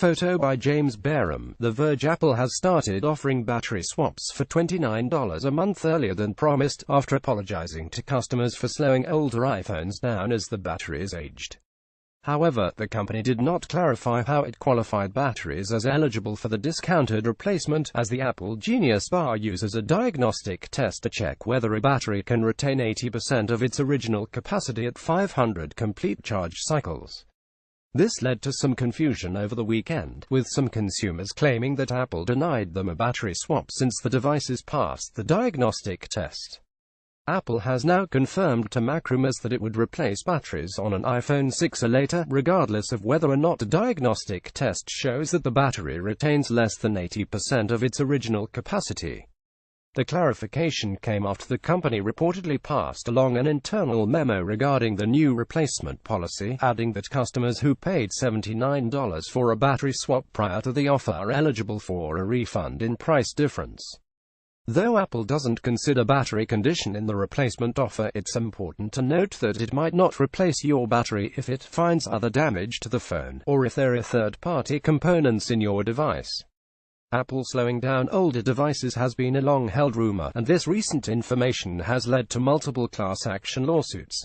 Photo by James Barham. The Verge. Apple has started offering battery swaps for $29 a month earlier than promised, after apologizing to customers for slowing older iPhones down as the batteries aged. However, the company did not clarify how it qualified batteries as eligible for the discounted replacement, as the Apple Genius Bar uses a diagnostic test to check whether a battery can retain 80% of its original capacity at 500 complete charge cycles. This led to some confusion over the weekend, with some consumers claiming that Apple denied them a battery swap since the devices passed the diagnostic test. Apple has now confirmed to Macrumors that it would replace batteries on an iPhone 6 or later, regardless of whether or not the diagnostic test shows that the battery retains less than 80% of its original capacity. The clarification came after the company reportedly passed along an internal memo regarding the new replacement policy, adding that customers who paid $79 for a battery swap prior to the offer are eligible for a refund in price difference. Though Apple doesn't consider battery condition in the replacement offer, it's important to note that it might not replace your battery if it finds other damage to the phone, or if there are third-party components in your device. Apple slowing down older devices has been a long-held rumor, and this recent information has led to multiple class action lawsuits.